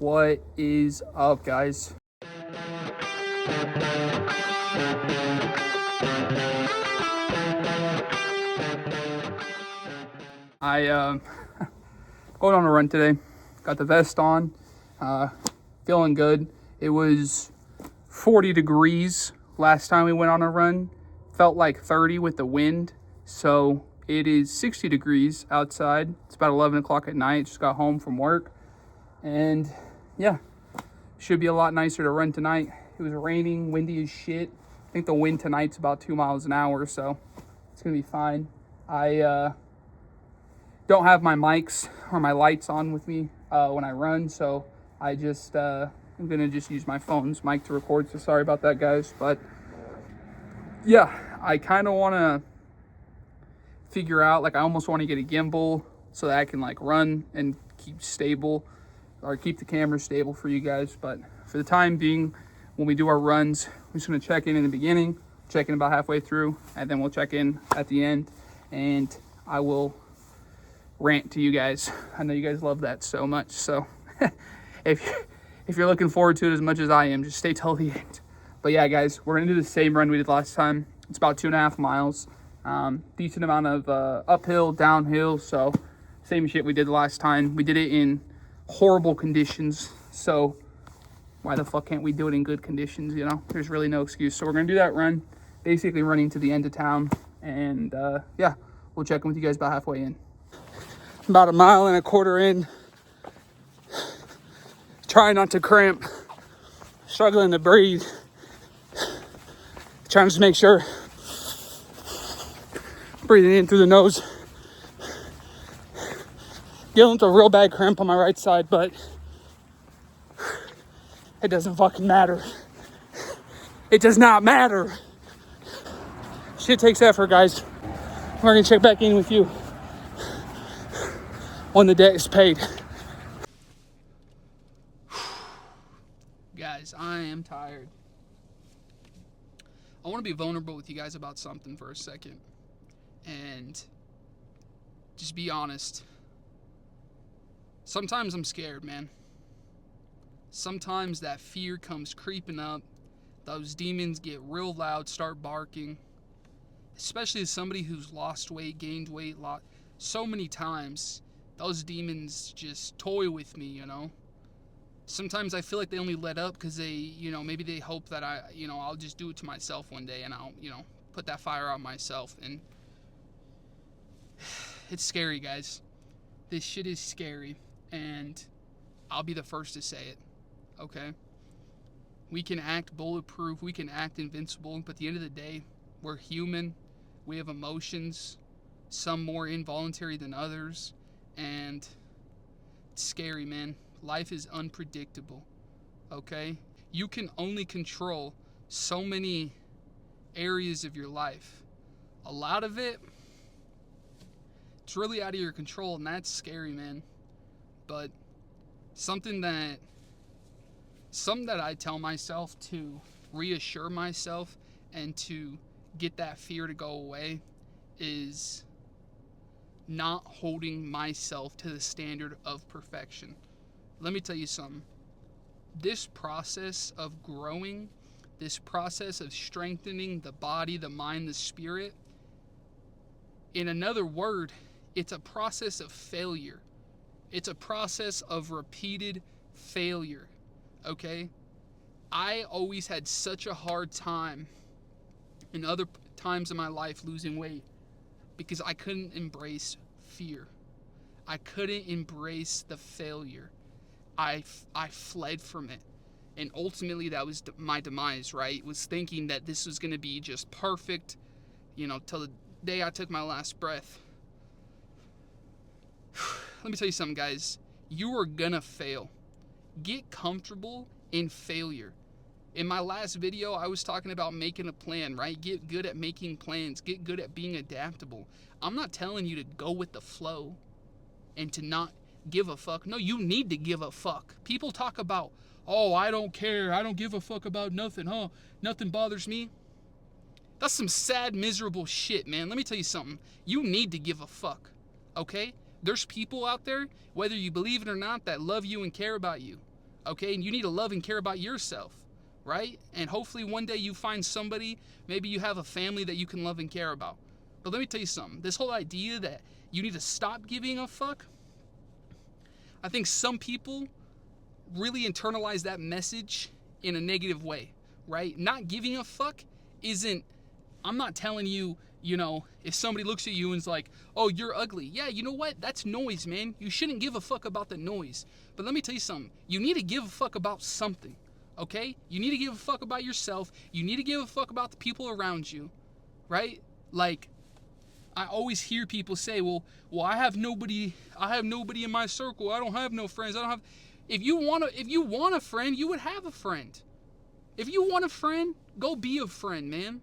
What is up, guys? I going on a run today. Got the vest on. Feeling good. It was 40 degrees last time we went on a run. Felt like 30 with the wind. So it is 60 degrees outside. It's about 11 o'clock at night. Just got home from work. And yeah, should be a lot nicer to run tonight. It was raining, windy as shit. I think the wind tonight's about 2 miles an hour, so it's gonna be fine. I don't have my mics or my lights on with me when I run, so I'm gonna just use my phone's mic to record. So sorry about that, guys. But yeah, I kind of want to figure out, like, I almost want to get a gimbal so that I can like run and keep stable, or keep the camera stable for you guys. But for the time being, when we do our runs, we're just gonna check in the beginning, check in about halfway through, and then we'll check in at the end, and I will rant to you guys. I know you guys love that so much. So if you're looking forward to it as much as I am, just stay till the end. But yeah, guys, we're gonna do the same run we did last time. It's about 2.5 miles. Decent amount of uphill, downhill. So same shit we did last time. We did it in horrible conditions. So why the fuck can't we do it in good conditions? You know, there's really no excuse. So we're gonna do that run, basically running to the end of town. And yeah, we'll check in with you guys about halfway in. About 1.25 miles in. Trying not to cramp. Struggling to breathe. Trying to just make sure. Breathing in through the nose. Dealing with a real bad cramp on my right side, but it doesn't fucking matter. It does not matter. Shit takes effort, guys. We're gonna check back in with you when the debt is paid. Guys, I am tired. I want to be vulnerable with you guys about something for a second. And just be honest. Sometimes I'm scared, man. Sometimes that fear comes creeping up. Those demons get real loud, start barking. Especially as somebody who's lost weight, gained weight, so many times. Those demons just toy with me, you know. Sometimes I feel like they only let up because they, you know, maybe they hope that I'll just do it to myself one day, and I'll, put that fire out myself. And it's scary, guys. This shit is scary, and I'll be the first to say it, okay? We can act bulletproof, we can act invincible, but at the end of the day, we're human. We have emotions, some more involuntary than others, and it's scary, man. Life is unpredictable, okay? You can only control so many areas of your life. A lot of it, it's really out of your control, and that's scary, man. But something that I tell myself to reassure myself and to get that fear to go away is not holding myself to the standard of perfection. Let me tell you something. This process of growing, this process of strengthening the body, the mind, the spirit, in another word, it's a process of failure. It's a process of repeated failure, okay? I always had such a hard time in other times in my life losing weight because I couldn't embrace fear. I couldn't embrace the failure. I fled from it. And ultimately that was my demise, right? Was thinking that this was going to be just perfect, till the day I took my last breath. Let me tell you something, guys. You are going to fail. Get comfortable in failure. In my last video, I was talking about making a plan, right? Get good at making plans. Get good at being adaptable. I'm not telling you to go with the flow and to not give a fuck. No, you need to give a fuck. People talk about, oh, I don't care. I don't give a fuck about nothing, huh? Nothing bothers me. That's some sad, miserable shit, man. Let me tell you something. You need to give a fuck, okay? There's people out there, whether you believe it or not, that love you and care about you, okay? And you need to love and care about yourself, right? And hopefully one day you find somebody, maybe you have a family that you can love and care about. But let me tell you something. This whole idea that you need to stop giving a fuck, I think some people really internalize that message in a negative way, right? Not giving a fuck isn't, I'm not telling you, you know, if somebody looks at you and is like, oh, you're ugly. Yeah, you know what? That's noise, man. You shouldn't give a fuck about the noise. But let me tell you something. You need to give a fuck about something, okay? You need to give a fuck about yourself. You need to give a fuck about the people around you, right? Like, I always hear people say, well, I have nobody in my circle. I don't have no friends. If you want a friend, you would have a friend. If you want a friend, go be a friend, man.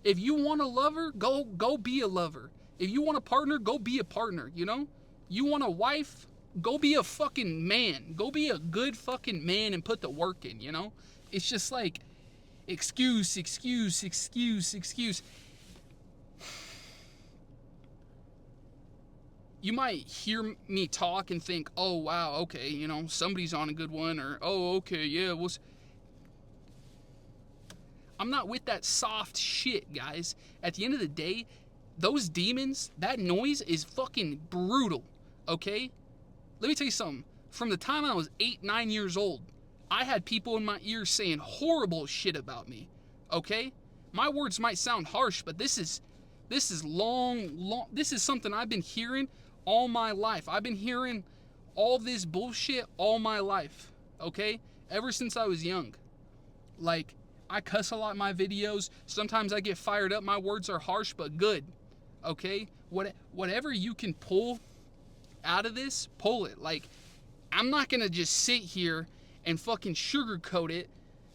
If you want a lover, go be a lover. If you want a partner, go be a partner, you know? You want a wife, go be a fucking man. Go be a good fucking man and put the work in, you know? It's just like excuse. You might hear me talk and think, oh, wow, okay, you know, somebody's on a good one, or, oh, okay, yeah, I'm not with that soft shit, guys. At the end of the day, those demons, that noise is fucking brutal, okay? Let me tell you something. From the time I was 8, 9 years old, I had people in my ears saying horrible shit about me, okay? My words might sound harsh, but this is long, this is something I've been hearing all my life. I've been hearing all this bullshit all my life, okay? Ever since I was young. Like, I cuss a lot in my videos. Sometimes I get fired up. My words are harsh, but good, okay? Whatever you can pull out of this, pull it. Like, I'm not gonna just sit here and fucking sugarcoat it.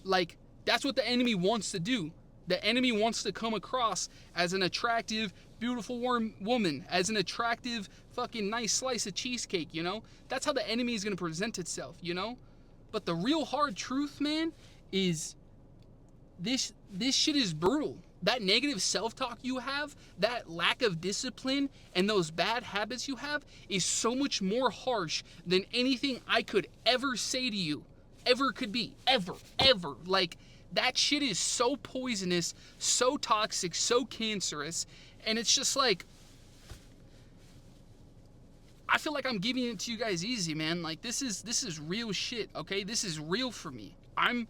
Like, that's what the enemy wants to do. The enemy wants to come across as an attractive, beautiful woman, as an attractive, fucking nice slice of cheesecake, you know? That's how the enemy is going to present itself, you know? But the real hard truth, man, is this shit is brutal. That negative self-talk you have, that lack of discipline, and those bad habits you have is so much more harsh than anything I could ever say to you. Ever could be. Ever. Like, that shit is so poisonous, so toxic, so cancerous, and it's just like, I feel like I'm giving it to you guys easy, man. Like, this is real shit, okay? This is real for me. I'm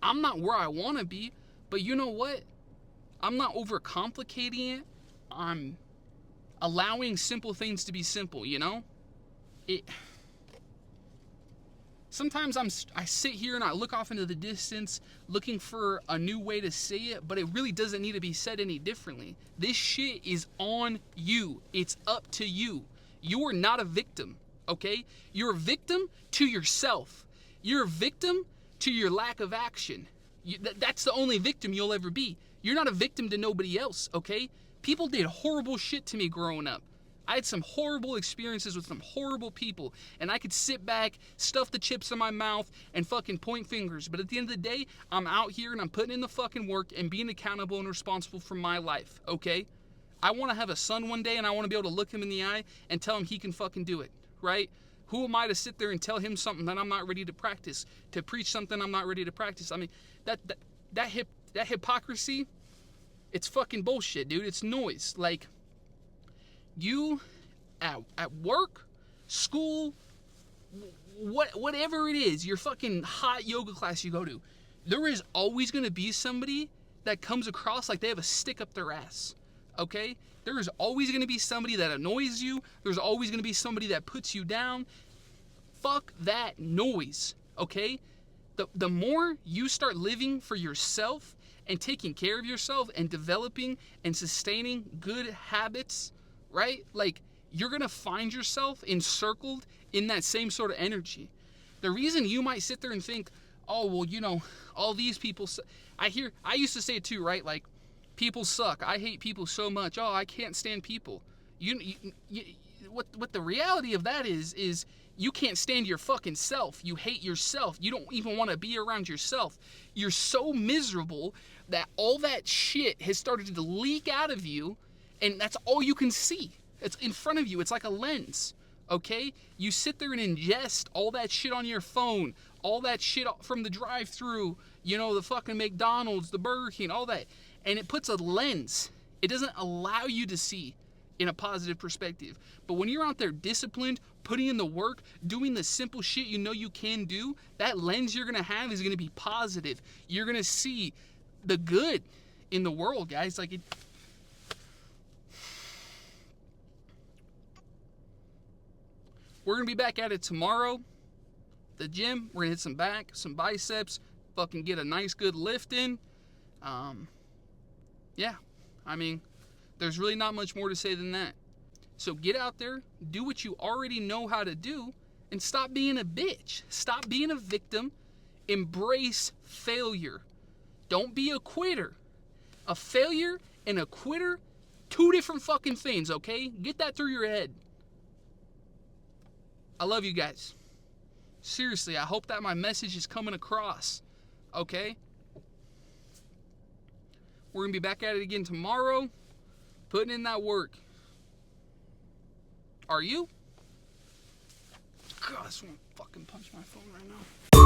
not where I want to be, but you know what? I'm not overcomplicating it. I'm allowing simple things to be simple, you know? Sometimes I sit here and I look off into the distance looking for a new way to say it, but it really doesn't need to be said any differently. This shit is on you. It's up to you. You are not a victim, okay? You're a victim to yourself. You're a victim to your lack of action. That's the only victim you'll ever be. You're not a victim to nobody else, okay? People did horrible shit to me growing up. I had some horrible experiences with some horrible people, and I could sit back, stuff the chips in my mouth, and fucking point fingers. But at the end of the day, I'm out here and I'm putting in the fucking work and being accountable and responsible for my life, okay? I want to have a son one day, and I want to be able to look him in the eye and tell him he can fucking do it, right? Who am I to sit there and tell him something that I'm not ready to practice, to preach something I'm not ready to practice? I mean, that hypocrisy, it's fucking bullshit, dude. It's noise. Like, you at work, school, whatever it is, your fucking hot yoga class you go to, there is always going to be somebody that comes across like they have a stick up their ass, okay? There is always going to be somebody that annoys you. There's always going to be somebody that puts you down. Fuck that noise, okay? The more you start living for yourself and taking care of yourself and developing and sustaining good habits, right? Like, you're going to find yourself encircled in that same sort of energy. The reason you might sit there and think, oh, well, you know, all these people, I used to say it too, right? Like, people suck. I hate people so much. Oh, I can't stand people. What the reality of that is you can't stand your fucking self. You hate yourself. You don't even want to be around yourself. You're so miserable that all that shit has started to leak out of you, and that's all you can see. It's in front of you. It's like a lens, okay? You sit there and ingest all that shit on your phone, all that shit from the drive-thru, you know, the fucking McDonald's, the Burger King, all that. And it puts a lens. It doesn't allow you to see in a positive perspective. But when you're out there disciplined, putting in the work, doing the simple shit you know you can do, that lens you're going to have is going to be positive. You're going to see the good in the world, guys. Like, we're going to be back at it tomorrow. The gym, we're going to hit some back, some biceps, fucking get a nice good lift in. Yeah, I mean, there's really not much more to say than that. So get out there, do what you already know how to do, and stop being a bitch. Stop being a victim. Embrace failure. Don't be a quitter. A failure and a quitter, two different fucking things, okay? Get that through your head. I love you guys. Seriously, I hope that my message is coming across, okay? We're going to be back at it again tomorrow, putting in that work. Are you? God, I just want to fucking punch my phone right now.